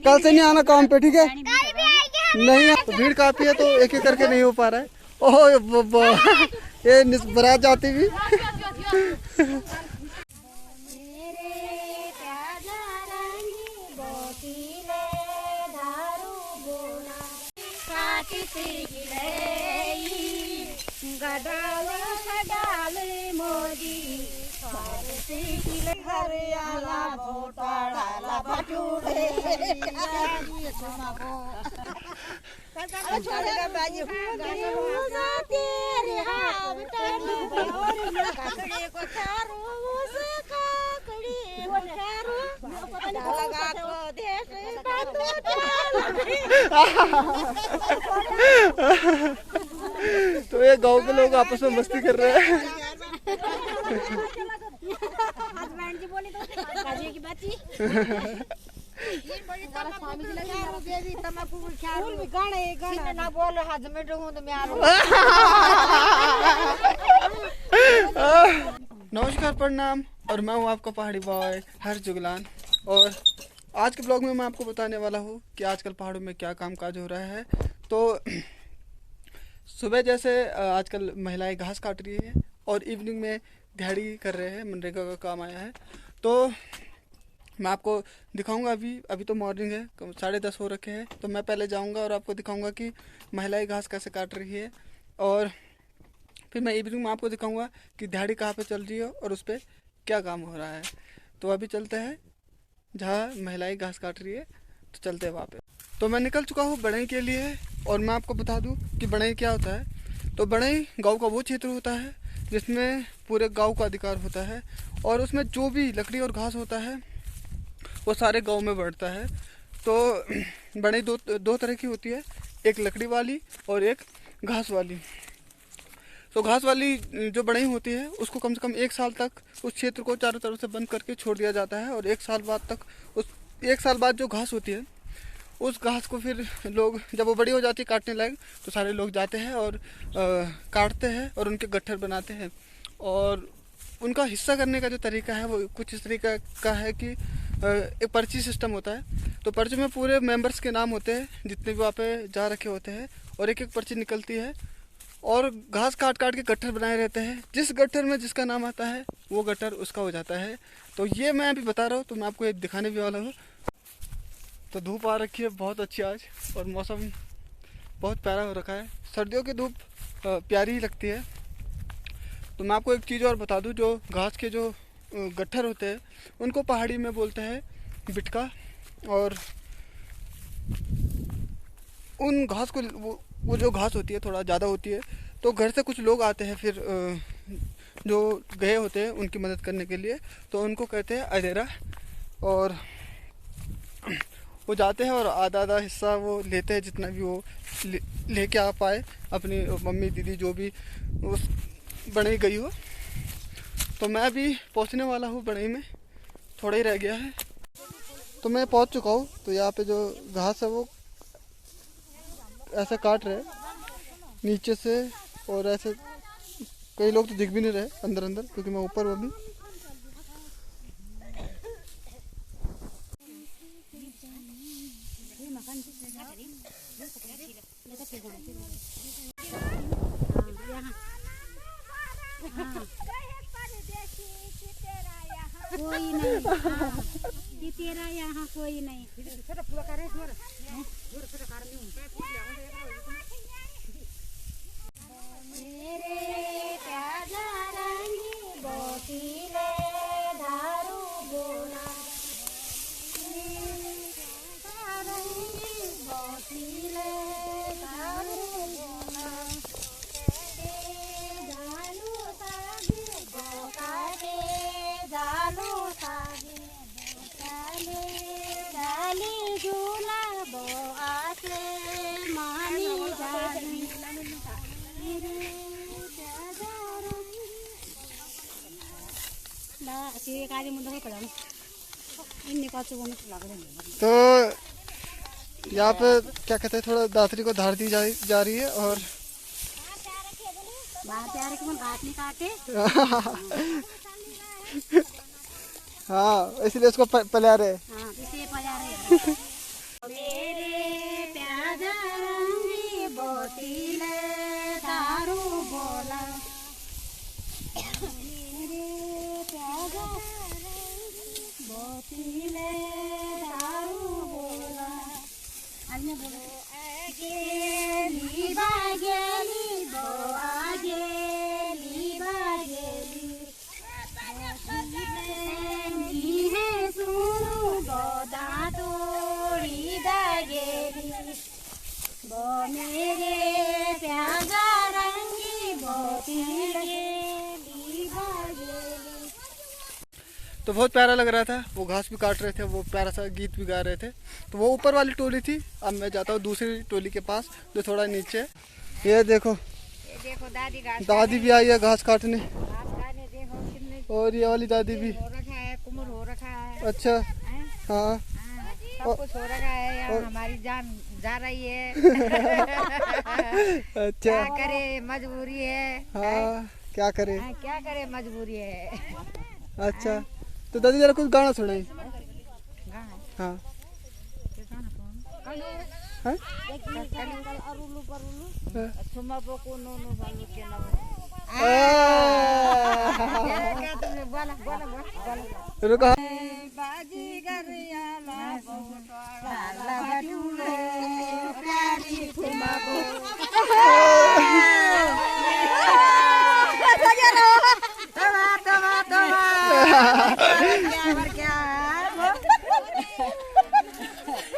कल से नहीं आना काम पे, ठीक है? नहीं तो भीड़ काफी है तो एक एक करके नहीं हो पा रहा है। ओह ये बारात जाती भी। तो ये गांव के लोग आपस में मस्ती कर रहे हैं। नमस्कार, प्रणाम, और मैं हूँ आपका पहाड़ी बॉय हर्ष जुगलान। और आज के ब्लॉग में मैं आपको बताने वाला हूँ कि आजकल पहाड़ों में क्या कामकाज हो रहा है। तो सुबह जैसे आजकल महिलाएं घास काट रही है और इवनिंग में दिहाड़ी कर रहे हैं, मनरेगा का काम आया है। तो मैं आपको दिखाऊंगा। अभी तो मॉर्निंग है, 10:30 हो रखे हैं। तो मैं पहले जाऊंगा और आपको दिखाऊंगा कि महिलाएं घास कैसे काट रही है, और फिर मैं इवनिंग में आपको दिखाऊंगा कि दिहाड़ी कहाँ पे चल रही है और उस पर क्या काम हो रहा है। तो अभी चलते हैं जहाँ महिलाएं घास काट रही है, तो चलते हैं वहाँ पे। तो मैं निकल चुका हूँ बढ़ई के लिए, और मैं आपको बता दूँ कि बढ़ई क्या होता है। तो बढ़ई गाँव का वो क्षेत्र होता है जिसमें पूरे गाँव का अधिकार होता है, और उसमें जो भी लकड़ी और घास होता है वो सारे गांव में बढ़ता है। तो बढ़ई दो तरह की होती है, एक लकड़ी वाली और एक घास वाली। तो घास वाली जो बढ़ई होती है उसको कम से कम 1 साल तक उस क्षेत्र को चारों तरफ से बंद करके छोड़ दिया जाता है, और 1 साल बाद जो घास होती है उस घास को फिर लोग, जब वो बड़ी हो जाती है काटने लायक, तो सारे लोग जाते हैं और काटते हैं और उनके गट्ठर बनाते हैं। और उनका हिस्सा करने का जो तरीका है वो कुछ इस तरीका का है कि एक पर्ची सिस्टम होता है। तो पर्ची में पूरे मेंबर्स के नाम होते हैं जितने भी वहाँ पे जा रखे होते हैं, और एक एक पर्ची निकलती है, और घास काट काट के गट्ठर बनाए रहते हैं। जिस गट्ठर में जिसका नाम आता है वो गट्ठर उसका हो जाता है। तो ये मैं अभी बता रहा हूँ, तो मैं आपको ये दिखाने भी वाला हूँ। तो धूप आ रखी है बहुत अच्छी आज, और मौसम बहुत प्यारा हो रखा है। सर्दियों की धूप प्यारी ही लगती है। तो मैं आपको एक चीज़ और बता दूं, जो घास के जो गट्ठर होते हैं उनको पहाड़ी में बोलते हैं बिटका। और उन घास को वो जो घास होती है थोड़ा ज़्यादा होती है, तो घर से कुछ लोग आते हैं फिर जो गए होते हैं उनकी मदद करने के लिए, तो उनको कहते हैं अरेरा। और वो जाते हैं और आधा आधा हिस्सा वो लेते हैं, जितना भी वो लेके आ पाए, अपनी मम्मी दीदी जो भी उस बढ़ई गई हो। तो मैं अभी पहुंचने वाला हूँ बढ़ई में, थोड़ा ही रह गया है। तो मैं पहुंच चुका हूँ। तो यहाँ पे जो घास है वो ऐसे काट रहे नीचे से, और ऐसे कई लोग तो दिख भी नहीं रहे अंदर अंदर, क्योंकि मैं ऊपर हूँ अभी। कोई नहीं, कि तेरा यहाँ कोई नहीं। मेरे प्याजा रंगी बोतीले दारू बोला, बोतीले दारू बोला, जालू सागे बोकागे, जालू सागे बोकाले, डाली झूला बो आसे मानी जानी। तो यहाँ पे क्या कहते हैं, थोड़ा दातरी को धार दी जा रही है। और हाँ, इसलिए उसको पला रहे। बोला मेरे प्यारा बोतीले दारू बोला अन्य बोलो गेली बागेली दो आगेली बागेली नी है सुनु गोदा तोड़ी दागेली वो मेरे प्यारा रंगी बोतीले तो बहुत प्यारा लग रहा था। वो घास भी काट रहे थे, वो प्यारा सा गीत भी गा रहे थे। तो वो ऊपर वाली टोली थी। अब मैं जाता हूँ दूसरी टोली के पास जो थोड़ा नीचे है। ये देखो दादी भी आई है घास काटने। और ये वाली दादी भी हो रखा है, कुमर हो रखा है। अच्छा हाँ सब कुछ हो रखा है यार, हमारी जान जा रही है। अच्छा क्या करे मजबूरी है। हाँ क्या करे मजबूरी है। अच्छा तो दादी जरा कुछ गाना सुनाई। हाँ हाँ रुको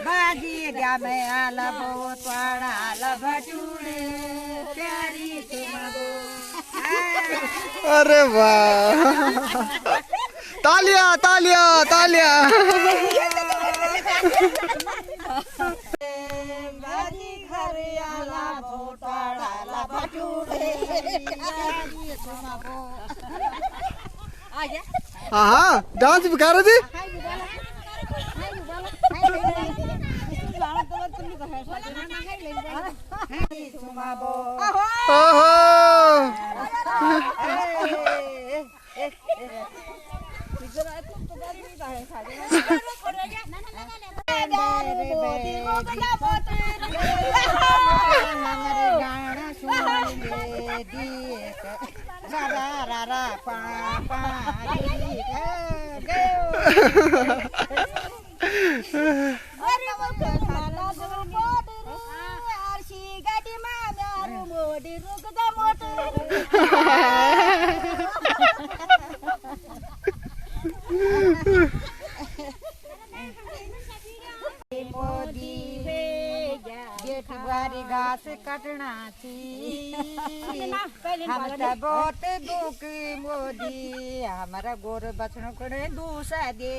बाजी गा में आला बहुत बड़ा आला भटूरे प्यारी तुम्हारो। अरे वाह तालिया तालिया तालिया। बाजी घर आला बहुत बड़ा आला भटूरे प्यारी तुम्हारो। आ गया हाँ हाँ डांस भी कर रही थी। बारी घास कटना थी हम तो बहुत दुखी मोदी हमारा गोर बचनों को दूसरा दे।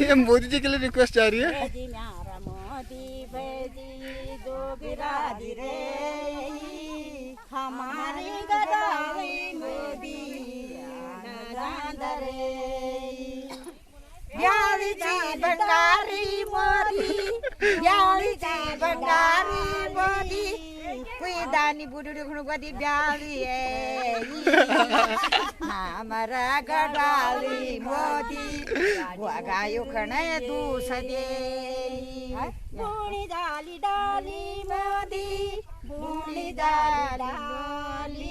ये मोदी जी के लिए रिक्वेस्ट आ रही है। मोदी भेजी दो बिरादी रे हमारी गदारी मोदी रे ब्याली ची बंगारी मोदी ब्याली ची बंगारी मोदी कोई दानी बुढ़ी देखने को दी ब्याली है हमारा गडाली मोदी वो गायो खने दूसरे बूढ़ी डाली डाली मोदी बूढ़ी डाली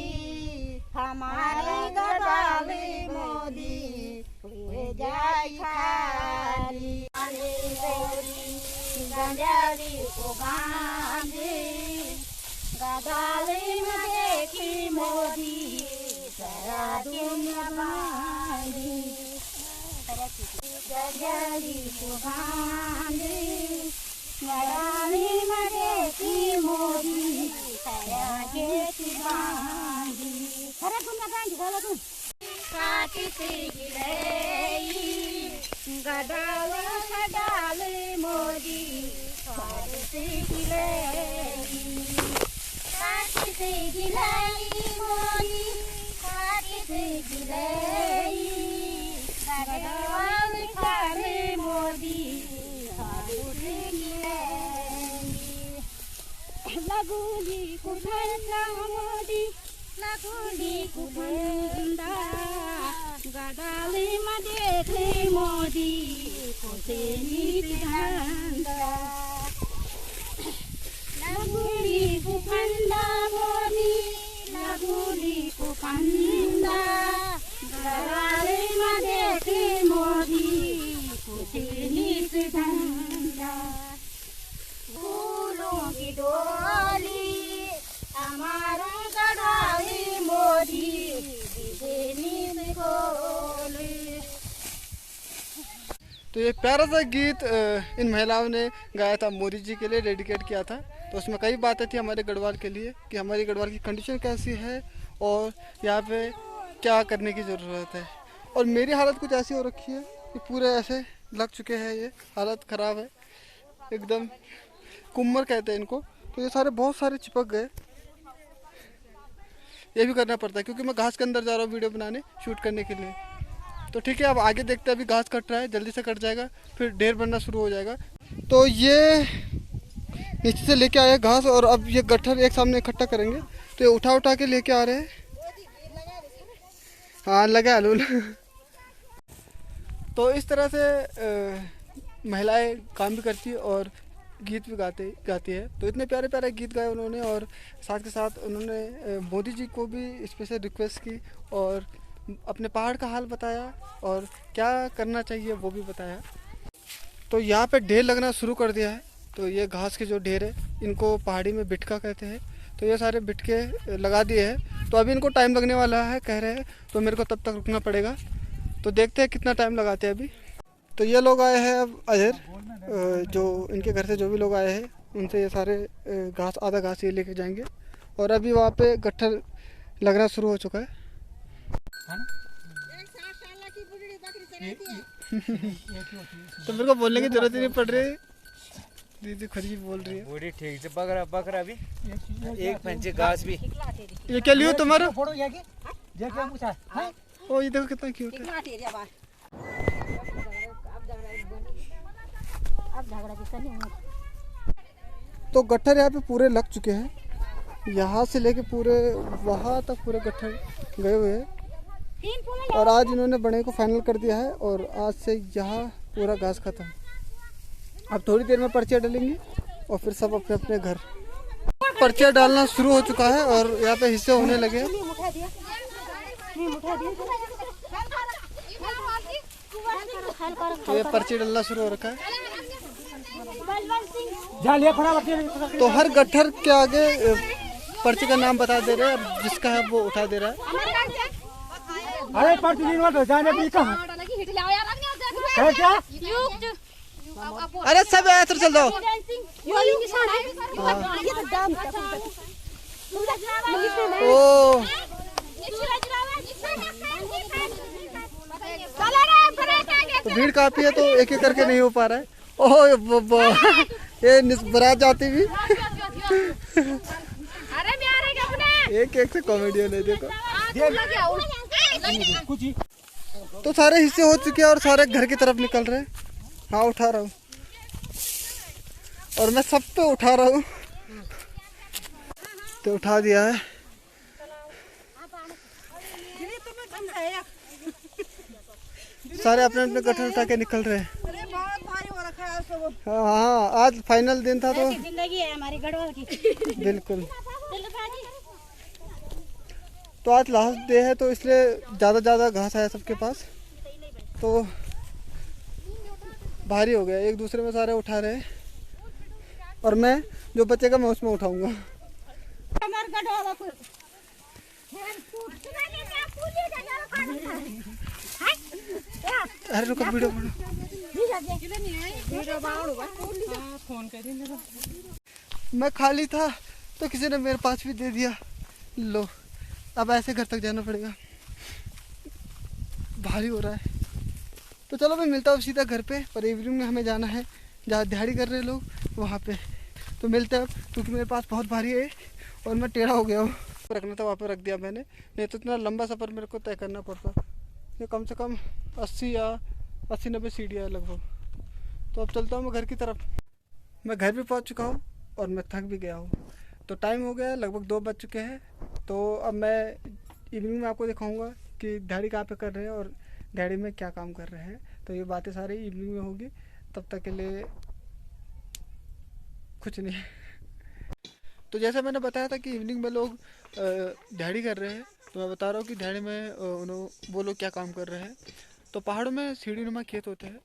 हमारी गडाली मोदी जाई खाली गंजाली को बांधे गदाली में देखी मोदी सारा दुनिया बांधी गंजाली को बांधे गदाली में देखी मोदी सारा दुनिया बांधी सारा दुनिया बांधी बोलो तुम काटी से गिरई गडाल गडाल मोदी काटी से गिरई काटी से गिरई मोदी काटी से गिरई गडाल काले मोदी काटी से गिरई लगुली कुठंडा मोदी लगुली कुठंडा गडाली में देखले मोदी कोसे निधंदा लगुली कुठंडा मोदी बीच झंडा फूलों की डोली हमारे गढ़वाली मोदी नींद खोली। तो ये प्यारा सा गीत इन महिलाओं ने गाया था, मोदी जी के लिए डेडिकेट किया था। तो उसमें कई बातें थी हमारे गढ़वाल के लिए कि हमारी गढ़वाल की कंडीशन कैसी है और यहाँ पे क्या करने की ज़रूरत है। और मेरी हालत कुछ ऐसी हो रखी है कि पूरे ऐसे लग चुके हैं, ये हालत ख़राब है एकदम, कुम्मर कहते हैं इनको। तो ये सारे बहुत सारे चिपक गए, ये भी करना पड़ता है क्योंकि मैं घास के अंदर जा रहा हूँ वीडियो बनाने, शूट करने के लिए। तो ठीक है, अब आगे देखते हैं। अभी घास कट रहा है, जल्दी से कट जाएगा, फिर ढेर बनना शुरू हो जाएगा। तो ये नीचे से लेके आए घास और अब ये गट्ठर एक सामने इकट्ठा करेंगे। तो ये उठा उठा के लेके आ रहे हैं। हाँ, लगा लूल। तो इस तरह से महिलाएं काम भी करती है और गीत भी गाती है। तो इतने प्यारे प्यारे गीत गाए उन्होंने और साथ के साथ उन्होंने मोदी जी को भी स्पेशल रिक्वेस्ट की और अपने पहाड़ का हाल बताया और क्या करना चाहिए वो भी बताया। तो यहाँ पे ढेर लगना शुरू कर दिया है। तो ये घास के जो ढेर है इनको पहाड़ी में बिटका कहते हैं। तो ये सारे बिटके लगा दिए हैं। तो अभी इनको टाइम लगने वाला है कह रहे हैं, तो मेरे को तब तक रुकना पड़ेगा। तो देखते हैं कितना टाइम लगाते हैं अभी। तो ये लोग आए हैं अब अजहर, जो इनके घर से जो भी लोग आए हैं उनसे ये सारे घास, आधा घास ये लेके जाएंगे। और अभी वहाँ पे गट्ठर लगना शुरू हो चुका है। तो मेरे को बोलने की जरूरत ही नहीं पड़ रही, दीदी खुद ही बोल रही है। बूढ़ी ठीक से बकरा भी एक पंचे घास भी। ये क्या लियो तुम्हारा? ओ ये देखो कितना क्यूट है। तो गट्ठर यहाँ पे पूरे लग चुके हैं, यहाँ से लेके पूरे वहाँ तक पूरे गट्ठर गए हुए हैं। और आज इन्होंने बड़े को फाइनल कर दिया है और आज से यहाँ पूरा घास खत्म। अब थोड़ी देर में पर्चियाँ डालेंगी और फिर सब अपने अपने घर। पर्चियाँ डालना शुरू हो चुका है और यहाँ पे हिस्से होने लगे। तो ये पर्ची डालना शुरू हो रखा है। तो हर गट्ठर के आगे पर्ची का नाम बता दे रहे हैं, जिसका है वो उठा दे रहा है। अरे जाने भी कहाँ क्या? अरे सब ऐसे चल जाओ। ओ तो भीड़ काफी है, तो एक एक करके नहीं हो पा रहा है। ओह ये बारात जाती भी एक एक से कॉमेडियन है, देखो। तो सारे हिस्से हो चुके हैं और सारे घर की तरफ निकल रहे हैं। हाँ उठा रहा हूँ और मैं सब पे उठा रहा हूँ। तो उठा दिया है। सारे अपने अपने गट्ठर उठा के निकल रहे हैं। हाँ आज फाइनल दिन था, तो जिंदगी है हमारी गढ़वाल की। बिल्कुल। तो आज लास्ट डे है, तो इसलिए ज़्यादा घास आया सबके पास, तो भारी हो गया। एक दूसरे में सारे उठा रहे हैं और मैं जो बचेगा मैं उसमें उठाऊंगा। अरे रुको, वीडियो मैं खाली था तो किसी ने मेरे पास भी दे दिया। लो अब ऐसे घर तक जाना पड़ेगा, भारी हो रहा है। तो चलो मैं मिलता हूँ सीधा घर पे, और इवनिंग में हमें जाना है जहाँ दिहाड़ी कर रहे हैं लोग वहाँ पे। तो मिलते हैं अब, क्योंकि मेरे पास बहुत भारी है और मैं टेढ़ा हो गया हूँ। रखना था वहाँ पे रख दिया मैंने, नहीं तो इतना लंबा सफ़र मेरे को तय करना पड़ता। ये कम से कम 80-90 सीढ़ियाँ है लगभग। तो अब चलता हूँ मैं घर की तरफ। मैं घर भी पहुँच चुका हूँ और मैं थक भी गया हूँ। तो टाइम हो गया, लगभग 2 बज चुके हैं। तो अब मैं इवनिंग में आपको दिखाऊंगा कि दिहाड़ी कहाँ पे कर रहे हैं और दिहाड़ी में क्या काम कर रहे हैं। तो ये बातें सारी इवनिंग में होगी, तब तक के लिए कुछ नहीं। तो जैसा मैंने बताया था कि इवनिंग में लोग दिहाड़ी कर रहे हैं, तो मैं बता रहा हूँ कि दिहाड़ी में वो लोग क्या काम कर रहे हैं। तो पहाड़ों में सीढ़ी नुमा खेत होते हैं,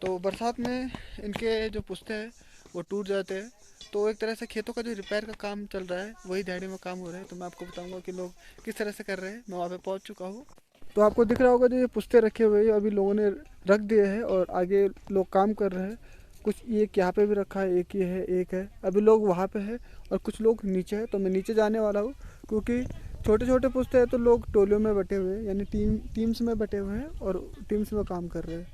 तो बरसात में इनके जो पुस्ते हैं वो टूट जाते हैं। तो एक तरह से खेतों का जो रिपेयर का काम चल रहा है वही दिहाड़ी में काम हो रहा है। तो मैं आपको बताऊंगा कि लोग किस तरह से कर रहे हैं। मैं वहाँ पे पहुँच चुका हूँ। तो आपको दिख रहा होगा जो ये पुस्ते रखे हुए हैं अभी लोगों ने रख दिए हैं और आगे लोग काम कर रहे हैं। कुछ एक यहाँ पे भी रखा है, एक ये है, एक है। अभी लोग वहाँ पे है और कुछ लोग नीचे है। तो मैं नीचे जाने वाला हूँ क्योंकि छोटे छोटे पुस्ते हैं तो लोग टोलियों में बटे हुए हैं, यानी टीम्स में बटे हुए हैं और टीम्स में काम कर रहे हैं।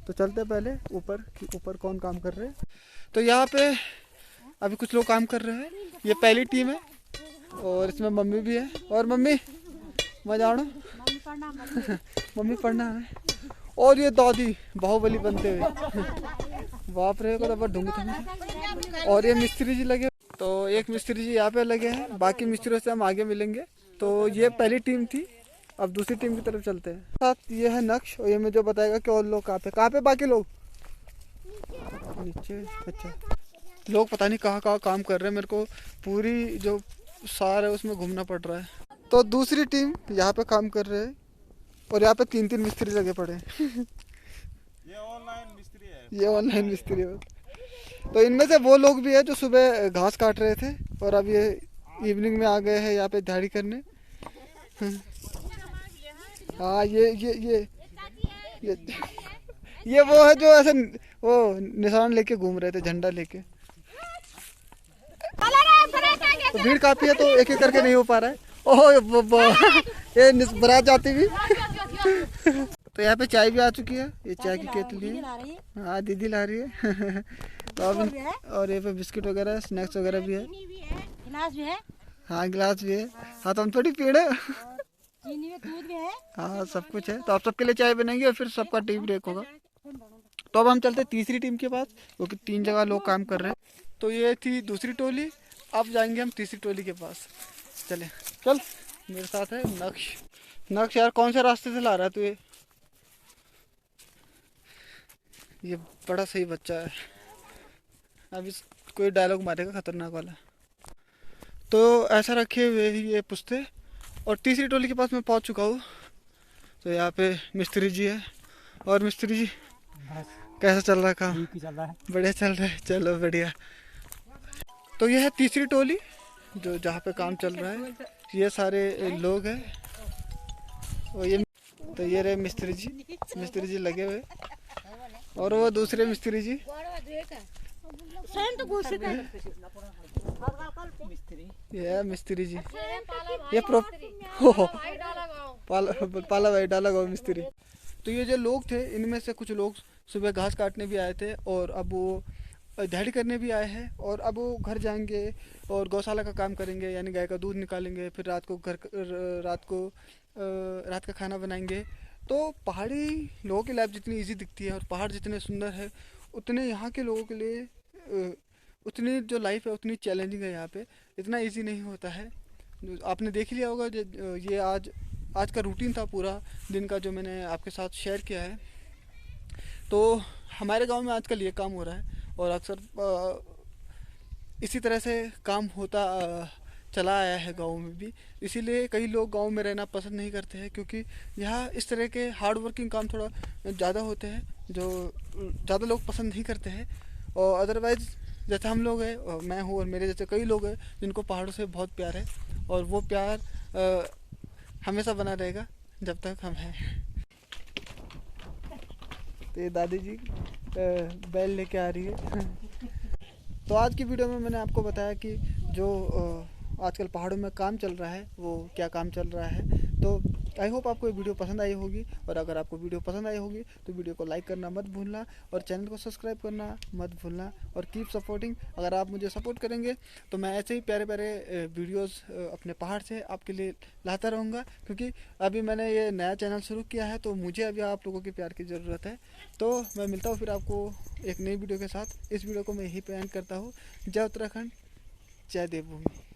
तो चलते हैं पहले ऊपर कि ऊपर कौन काम कर रहे हैं। तो यहाँ पे अभी कुछ लोग काम कर रहे हैं। ये पहली टीम है और इसमें मम्मी भी है। और मम्मी मजा आना मम्मी पढ़ना है। और ये दादी बाहुबली बनते हुए बाप रे को तो ढूंढते हैं। और ये मिस्त्री जी लगे, तो एक मिस्त्री जी यहाँ पे लगे हैं, बाकी मिस्त्रियों से हम आगे मिलेंगे। तो ये पहली टीम थी, अब दूसरी टीम की तरफ चलते हैं। साथ ये है नक्श और ये मुझे बताएगा कि और लोग कहाँ पे बाकी लोग नीचे। अच्छा, लोग पता नहीं कहाँ कहाँ काम कर रहे हैं। मेरे को पूरी जो सार है उसमें घूमना पड़ रहा है। तो दूसरी टीम यहाँ पे काम कर रहे हैं और यहाँ पे 3-3 मिस्त्री लगे पड़े हैं। ये ऑनलाइन मिस्त्री है। ये ऑनलाइन मिस्त्री है। तो इनमें से वो लोग भी है जो सुबह घास काट रहे थे और अब ये इवनिंग में आ गए हैं यहाँ पे दिहाड़ी करने। हाँ ये वो है जो ऐसे वो निशान लेके घूम रहे थे, झंडा लेके। तो भीड़ काफी है तो एक एक करके नहीं हो पा रहा है। ओह ये बारात जाती भी। तो यहाँ पे चाय भी आ चुकी है। ये चाय की केतली है। हाँ दीदी ला रही है। तो अब और ये पे बिस्किट वगैरह स्नैक्स वगैरह भी है। गिलास भी है। हाँ गिलास भी है। हाँ तो हम थोड़ी पीड़ है। चीनी में दूध भी है। हाँ सब कुछ है। तो आप सबके लिए चाय बनेंगे और फिर सबका टी ब्रेक होगा। तो अब हम चलते हैं तीसरी टीम के पास क्योंकि 3 जगह लोग काम कर रहे हैं। तो ये थी दूसरी टोली, अब जाएंगे हम तीसरी टोली के पास। चले चल, मेरे साथ है नक्श यार कौन से रास्ते से ला रहा है तू? ये बड़ा सही बच्चा है। अब इस कोई डायलॉग मारेगा खतरनाक वाला। तो ऐसा रखे हुए ही ये पुस्ते और तीसरी टोली के पास मैं पहुंच चुका हूँ। तो यहाँ पे मिस्त्री जी है। और मिस्त्री जी कैसा चल रहा है काम? चल रहा है, बढ़िया चल रहा है। चलो बढ़िया। तो ये है तीसरी टोली जो जहाँ पे काम चल रहा है। ये सारे लोग हैं और ये रहे मिस्त्री जी लगे हुए और वो दूसरे मिस्त्री जी। ये मिस्त्री जी, ये पाला भाई डाला गाँव मिस्त्री। तो ये जो लोग थे इनमें से कुछ लोग सुबह घास काटने भी आए थे और अब वो दिहाड़ी करने भी आए हैं और अब वो घर जाएंगे और गौशाला का काम करेंगे, यानी गाय का दूध निकालेंगे। फिर रात का खाना बनाएंगे। तो पहाड़ी लोगों की लाइफ जितनी इजी दिखती है और पहाड़ जितने सुंदर है उतने यहाँ के लोगों के लिए उतनी जो लाइफ है उतनी चैलेंजिंग है। यहाँ पे इतना इजी नहीं होता है। आपने देख लिया होगा ये आज का रूटीन था पूरा दिन का जो मैंने आपके साथ शेयर किया है। तो हमारे गांव में आजकल ये काम हो रहा है और अक्सर इसी तरह से काम होता चला आया है गांव में भी। इसीलिए कई लोग गांव में रहना पसंद नहीं करते हैं क्योंकि यहाँ इस तरह के हार्ड वर्किंग काम थोड़ा ज़्यादा होते हैं जो ज़्यादा लोग पसंद नहीं करते हैं। और अदरवाइज़ जैसे हम लोग हैं और मैं हूँ और मेरे जैसे कई लोग हैं जिनको पहाड़ों से बहुत प्यार है और वो प्यार हमेशा बना रहेगा जब तक हम हैं। तो ये दादी जी बैल लेके आ रही है। तो आज की वीडियो में मैंने आपको बताया कि जो आजकल पहाड़ों में काम चल रहा है वो क्या काम चल रहा है। तो आई होप आपको ये वीडियो पसंद आई होगी और अगर आपको वीडियो पसंद आई होगी तो वीडियो को लाइक करना मत भूलना और चैनल को सब्सक्राइब करना मत भूलना और कीप सपोर्टिंग। अगर आप मुझे सपोर्ट करेंगे तो मैं ऐसे ही प्यारे प्यारे वीडियोस अपने पहाड़ से आपके लिए लाता रहूँगा क्योंकि अभी मैंने ये नया चैनल शुरू किया है तो मुझे अभी आप लोगों के प्यार की ज़रूरत है। तो मैं मिलता हूँ फिर आपको एक नई वीडियो के साथ। इस वीडियो को मैं यहीं पे एंड करता हूँ। जय उत्तराखंड, जय देवभूमि।